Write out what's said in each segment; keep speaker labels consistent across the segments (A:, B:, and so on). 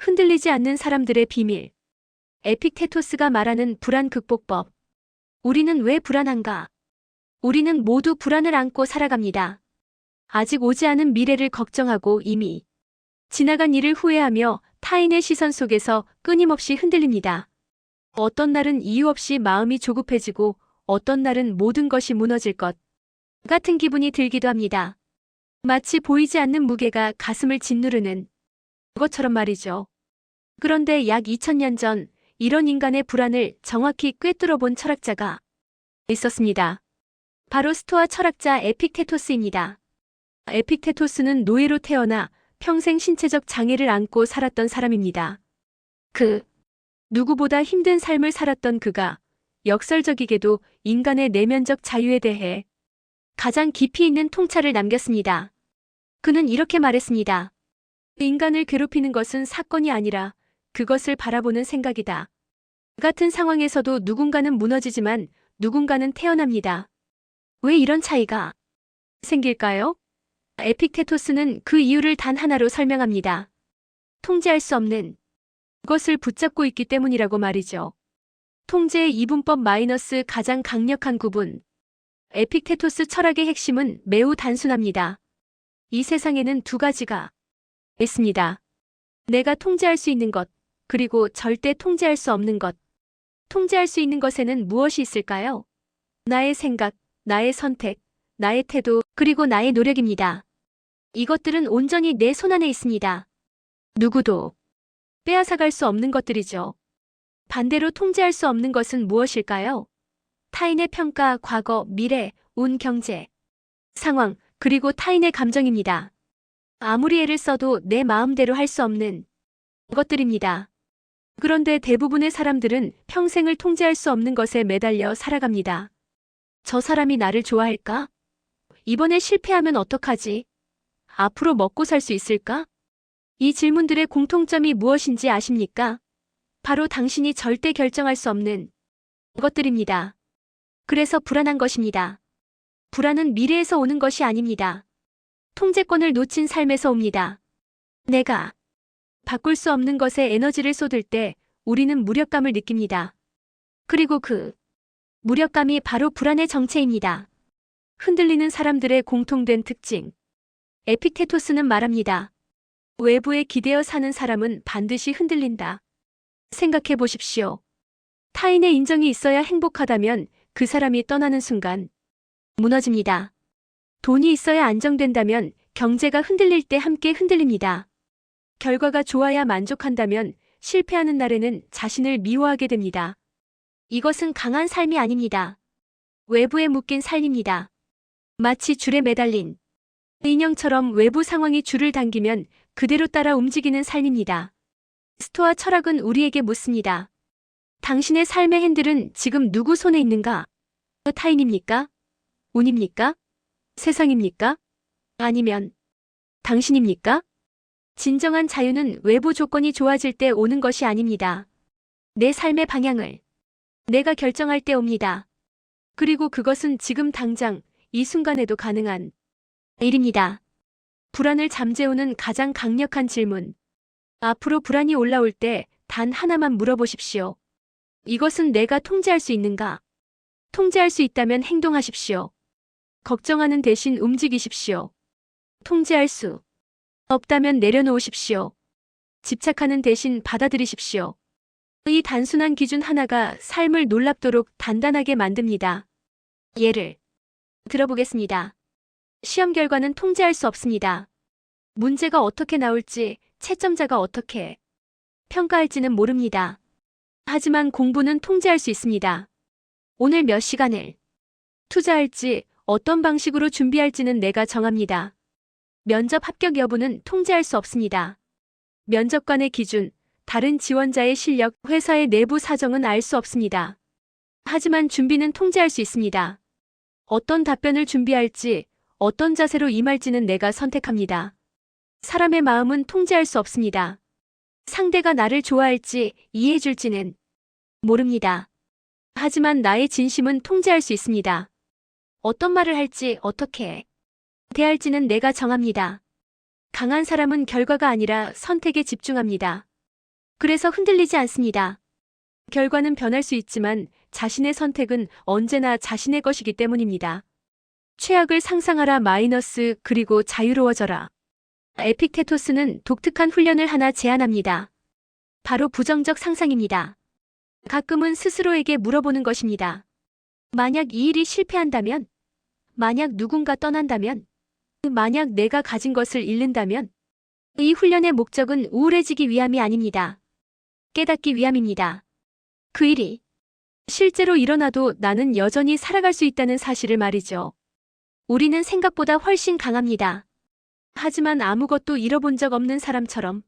A: 흔들리지 않는 사람들의 비밀. 에픽테토스가 말하는 불안 극복법. 우리는 왜 불안한가? 우리는 모두 불안을 안고 살아갑니다. 아직 오지 않은 미래를 걱정하고 이미 지나간 일을 후회하며 타인의 시선 속에서 끊임없이 흔들립니다. 어떤 날은 이유 없이 마음이 조급해지고 어떤 날은 모든 것이 무너질 것 같은 기분이 들기도 합니다. 마치 보이지 않는 무게가 가슴을 짓누르는 것처럼 말이죠. 그런데 약 2000년 전 이런 인간의 불안을 정확히 꿰뚫어 본 철학자가 있었습니다. 바로 스토아 철학자 에픽테토스입니다. 에픽테토스는 노예로 태어나 평생 신체적 장애를 안고 살았던 사람입니다. 그 누구보다 힘든 삶을 살았던 그가 역설적이게도 인간의 내면적 자유에 대해 가장 깊이 있는 통찰을 남겼습니다. 그는 이렇게 말했습니다. 인간을 괴롭히는 것은 사건이 아니라 그것을 바라보는 생각이다. 같은 상황에서도 누군가는 무너지지만 누군가는 태어납니다. 왜 이런 차이가 생길까요? 에픽테토스는 그 이유를 단 하나로 설명합니다. 통제할 수 없는 것을 붙잡고 있기 때문이라고 말이죠. 통제의 이분법 마이너스 가장 강력한 구분. 에픽테토스 철학의 핵심은 매우 단순합니다. 이 세상에는 두 가지가 있습니다. 내가 통제할 수 있는 것, 그리고 절대 통제할 수 없는 것. 통제할 수 있는 것에는 무엇이 있을까요? 나의 생각, 나의 선택, 나의 태도, 그리고 나의 노력입니다. 이것들은 온전히 내 손안에 있습니다. 누구도 빼앗아갈 수 없는 것들이죠. 반대로 통제할 수 없는 것은 무엇일까요? 타인의 평가, 과거, 미래, 운, 경제, 상황, 그리고 타인의 감정입니다. 아무리 애를 써도 내 마음대로 할 수 없는 것들입니다. 그런데 대부분의 사람들은 평생을 통제할 수 없는 것에 매달려 살아갑니다. 저 사람이 나를 좋아할까? 이번에 실패하면 어떡하지? 앞으로 먹고 살 수 있을까? 이 질문들의 공통점이 무엇인지 아십니까? 바로 당신이 절대 결정할 수 없는 것들입니다. 그래서 불안한 것입니다. 불안은 미래에서 오는 것이 아닙니다. 통제권을 놓친 삶에서 옵니다. 내가 바꿀 수 없는 것에 에너지를 쏟을 때 우리는 무력감을 느낍니다. 그리고 그 무력감이 바로 불안의 정체입니다. 흔들리는 사람들의 공통된 특징. 에픽테토스는 말합니다. 외부에 기대어 사는 사람은 반드시 흔들린다. 생각해 보십시오. 타인의 인정이 있어야 행복하다면 그 사람이 떠나는 순간 무너집니다. 돈이 있어야 안정된다면 경제가 흔들릴 때 함께 흔들립니다. 결과가 좋아야 만족한다면 실패하는 날에는 자신을 미워하게 됩니다. 이것은 강한 삶이 아닙니다. 외부에 묶인 삶입니다. 마치 줄에 매달린 인형처럼 외부 상황이 줄을 당기면 그대로 따라 움직이는 삶입니다. 스토아 철학은 우리에게 묻습니다. 당신의 삶의 핸들은 지금 누구 손에 있는가? 타인입니까? 운입니까? 세상입니까? 아니면 당신입니까? 진정한 자유는 외부 조건이 좋아질 때 오는 것이 아닙니다. 내 삶의 방향을 내가 결정할 때 옵니다. 그리고 그것은 지금 당장 이 순간에도 가능한 일입니다. 불안을 잠재우는 가장 강력한 질문. 앞으로 불안이 올라올 때 단 하나만 물어보십시오. 이것은 내가 통제할 수 있는가? 통제할 수 있다면 행동하십시오. 걱정하는 대신 움직이십시오. 통제할 수 없다면 내려놓으십시오. 집착하는 대신 받아들이십시오. 이 단순한 기준 하나가 삶을 놀랍도록 단단하게 만듭니다. 예를 들어보겠습니다. 시험 결과는 통제할 수 없습니다. 문제가 어떻게 나올지, 채점자가 어떻게 평가할지는 모릅니다. 하지만 공부는 통제할 수 있습니다. 오늘 몇 시간을 투자할지, 어떤 방식으로 준비할지는 내가 정합니다. 면접 합격 여부는 통제할 수 없습니다. 면접관의 기준, 다른 지원자의 실력, 회사의 내부 사정은 알 수 없습니다. 하지만 준비는 통제할 수 있습니다. 어떤 답변을 준비할지, 어떤 자세로 임할지는 내가 선택합니다. 사람의 마음은 통제할 수 없습니다. 상대가 나를 좋아할지, 이해해줄지는 모릅니다. 하지만 나의 진심은 통제할 수 있습니다. 어떤 말을 할지, 어떻게 대할지는 내가 정합니다. 강한 사람은 결과가 아니라 선택에 집중합니다. 그래서 흔들리지 않습니다. 결과는 변할 수 있지만 자신의 선택은 언제나 자신의 것이기 때문입니다. 최악을 상상하라 마이너스 그리고 자유로워져라. 에픽테토스는 독특한 훈련을 하나 제안합니다. 바로 부정적 상상입니다. 가끔은 스스로에게 물어보는 것입니다. 만약 이 일이 실패한다면? 만약 누군가 떠난다면? 만약 내가 가진 것을 잃는다면? 이 훈련의 목적은 우울해지기 위함이 아닙니다. 깨닫기 위함입니다. 그 일이 실제로 일어나도 나는 여전히 살아갈 수 있다는 사실을 말이죠. 우리는 생각보다 훨씬 강합니다. 하지만 아무것도 잃어본 적 없는 사람처럼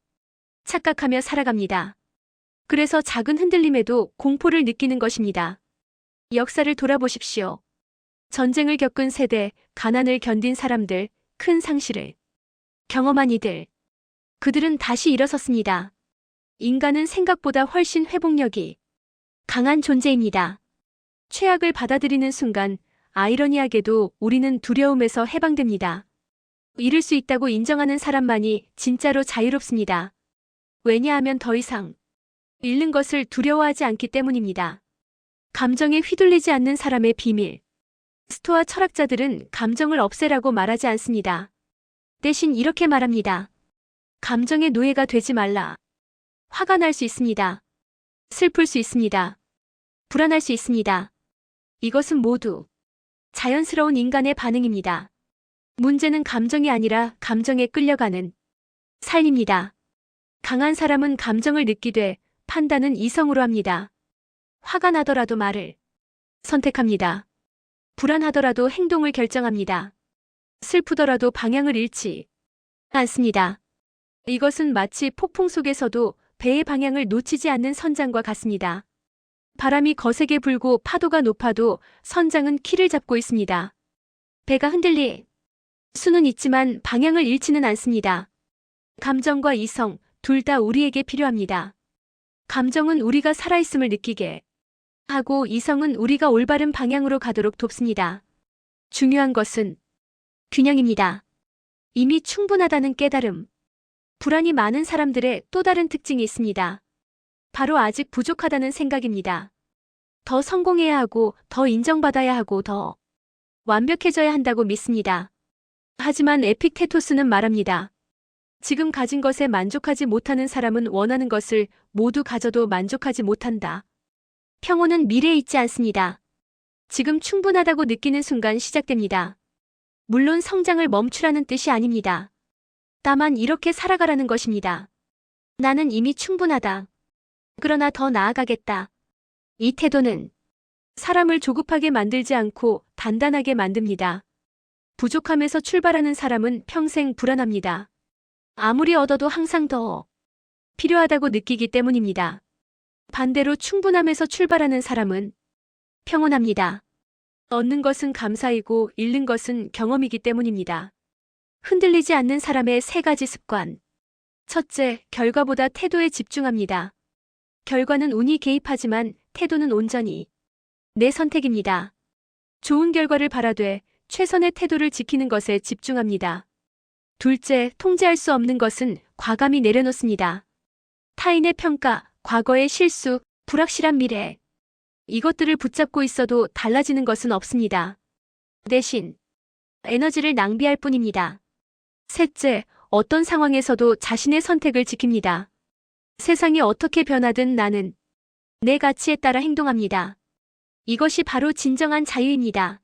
A: 착각하며 살아갑니다. 그래서 작은 흔들림에도 공포를 느끼는 것입니다. 역사를 돌아보십시오. 전쟁을 겪은 세대, 가난을 견딘 사람들, 큰 상실을 경험한 이들. 그들은 다시 일어섰습니다. 인간은 생각보다 훨씬 회복력이 강한 존재입니다. 최악을 받아들이는 순간 아이러니하게도 우리는 두려움에서 해방됩니다. 잃을 수 있다고 인정하는 사람만이 진짜로 자유롭습니다. 왜냐하면 더 이상 잃는 것을 두려워하지 않기 때문입니다. 감정에 휘둘리지 않는 사람의 비밀. 스토아 철학자들은 감정을 없애라고 말하지 않습니다. 대신 이렇게 말합니다. 감정의 노예가 되지 말라. 화가 날 수 있습니다. 슬플 수 있습니다. 불안할 수 있습니다. 이것은 모두 자연스러운 인간의 반응입니다. 문제는 감정이 아니라 감정에 끌려가는 삶입니다. 강한 사람은 감정을 느끼되 판단은 이성으로 합니다. 화가 나더라도 말을 선택합니다. 불안하더라도 행동을 결정합니다. 슬프더라도 방향을 잃지 않습니다. 이것은 마치 폭풍 속에서도 배의 방향을 놓치지 않는 선장과 같습니다. 바람이 거세게 불고 파도가 높아도 선장은 키를 잡고 있습니다. 배가 흔들릴 수는 있지만 방향을 잃지는 않습니다. 감정과 이성, 둘 다 우리에게 필요합니다. 감정은 우리가 살아있음을 느끼게 하고 이성은 우리가 올바른 방향으로 가도록 돕습니다. 중요한 것은 균형입니다. 이미 충분하다는 깨달음. 불안이 많은 사람들의 또 다른 특징이 있습니다. 바로 아직 부족하다는 생각입니다. 더 성공해야 하고, 더 인정받아야 하고, 더 완벽해져야 한다고 믿습니다. 하지만 에픽테토스는 말합니다. 지금 가진 것에 만족하지 못하는 사람은 원하는 것을 모두 가져도 만족하지 못한다. 평온은 미래에 있지 않습니다. 지금 충분하다고 느끼는 순간 시작됩니다. 물론 성장을 멈추라는 뜻이 아닙니다. 다만 이렇게 살아가라는 것입니다. 나는 이미 충분하다. 그러나 더 나아가겠다. 이 태도는 사람을 조급하게 만들지 않고 단단하게 만듭니다. 부족함에서 출발하는 사람은 평생 불안합니다. 아무리 얻어도 항상 더 필요하다고 느끼기 때문입니다. 반대로 충분함에서 출발하는 사람은 평온합니다. 얻는 것은 감사이고 잃는 것은 경험이기 때문입니다. 흔들리지 않는 사람의 세 가지 습관. 첫째, 결과보다 태도에 집중합니다. 결과는 운이 개입하지만 태도는 온전히 내 선택입니다. 좋은 결과를 바라되 최선의 태도를 지키는 것에 집중합니다. 둘째, 통제할 수 없는 것은 과감히 내려놓습니다. 타인의 평가, 과거의 실수, 불확실한 미래. 이것들을 붙잡고 있어도 달라지는 것은 없습니다. 대신 에너지를 낭비할 뿐입니다. 셋째, 어떤 상황에서도 자신의 선택을 지킵니다. 세상이 어떻게 변하든 나는 내 가치에 따라 행동합니다. 이것이 바로 진정한 자유입니다.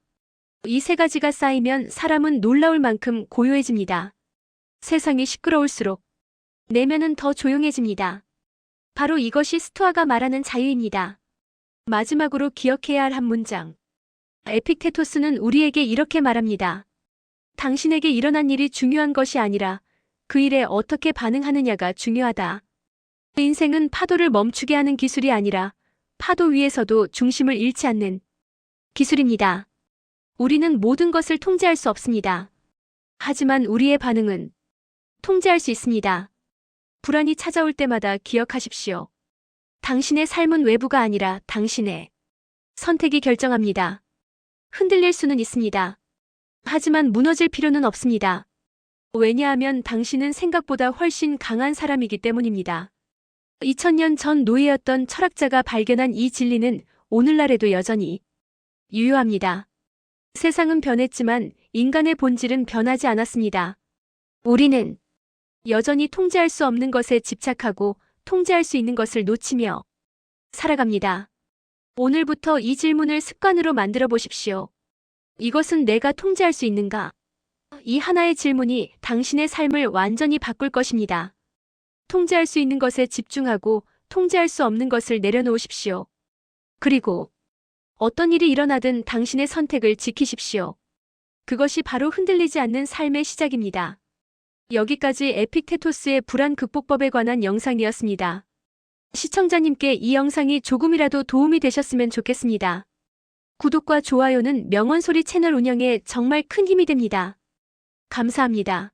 A: 이 세 가지가 쌓이면 사람은 놀라울 만큼 고요해집니다. 세상이 시끄러울수록 내면은 더 조용해집니다. 바로 이것이 스토아가 말하는 자유입니다. 마지막으로 기억해야 할 한 문장. 에픽테토스는 우리에게 이렇게 말합니다. 당신에게 일어난 일이 중요한 것이 아니라 그 일에 어떻게 반응하느냐가 중요하다. 인생은 파도를 멈추게 하는 기술이 아니라 파도 위에서도 중심을 잃지 않는 기술입니다. 우리는 모든 것을 통제할 수 없습니다. 하지만 우리의 반응은 통제할 수 있습니다. 불안이 찾아올 때마다 기억하십시오. 당신의 삶은 외부가 아니라 당신의 선택이 결정합니다. 흔들릴 수는 있습니다. 하지만 무너질 필요는 없습니다. 왜냐하면 당신은 생각보다 훨씬 강한 사람이기 때문입니다. 2000년 전 노예였던 철학자가 발견한 이 진리는 오늘날에도 여전히 유효합니다. 세상은 변했지만 인간의 본질은 변하지 않았습니다. 우리는 여전히 통제할 수 없는 것에 집착하고 통제할 수 있는 것을 놓치며 살아갑니다. 오늘부터 이 질문을 습관으로 만들어 보십시오. 이것은 내가 통제할 수 있는가? 이 하나의 질문이 당신의 삶을 완전히 바꿀 것입니다. 통제할 수 있는 것에 집중하고 통제할 수 없는 것을 내려놓으십시오. 그리고 어떤 일이 일어나든 당신의 선택을 지키십시오. 그것이 바로 흔들리지 않는 삶의 시작입니다. 여기까지 에픽테토스의 불안 극복법에 관한 영상이었습니다. 시청자님께 이 영상이 조금이라도 도움이 되셨으면 좋겠습니다. 구독과 좋아요는 명언소리 채널 운영에 정말 큰 힘이 됩니다. 감사합니다.